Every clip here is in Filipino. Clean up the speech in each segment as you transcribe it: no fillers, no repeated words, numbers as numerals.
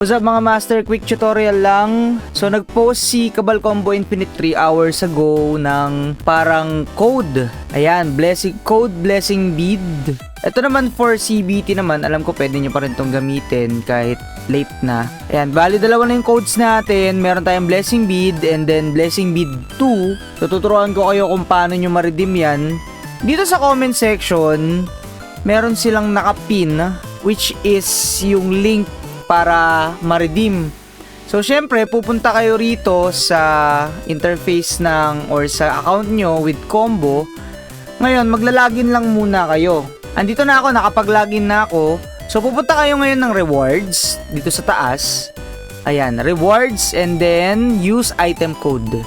What's up mga master, quick tutorial lang. So nag-post si Cabal Combo Infinite 3 hours ago ng parang code. Ayan, blessing bead. Ito naman for CBT naman, alam ko pwede nyo pa rin itong gamitin kahit late na. Ayan, bali dalawa na yung codes natin. Meron tayong blessing bead and then blessing bead 2. So tuturuan ko kayo kung paano nyo ma-redeem yan. Dito sa comment section, meron silang nakapin which is yung link para ma-redeem. So, syempre, pupunta kayo rito sa interface ng or sa account nyo with Combo. Ngayon, maglalagin lang muna kayo. Andito na ako, nakapag-login na ako. So, pupunta kayo ngayon ng rewards dito sa taas. Ayan, rewards and then use item code.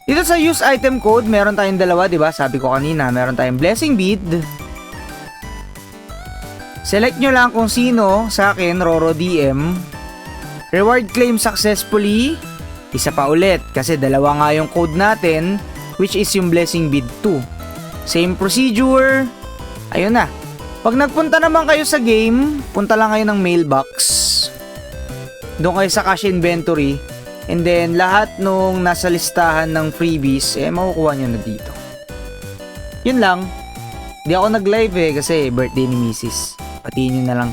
Dito sa use item code, meron tayong dalawa, di ba? Sabi ko kanina, meron tayong blessing bead. Select nyo lang kung sino. Sa akin, Roro DM. Reward claim successfully. Isa pa ulit kasi dalawa nga yung code natin, which is yung blessing bead 2. Same procedure. Ayun na. Pag nagpunta naman kayo sa game, punta lang kayo ng mailbox. Doon kayo sa cash inventory. And then lahat nung nasa listahan ng freebies, makukuha nyo na dito. Yun lang. Di ako nag-live kasi birthday ni Mrs. Patiin nyo na lang.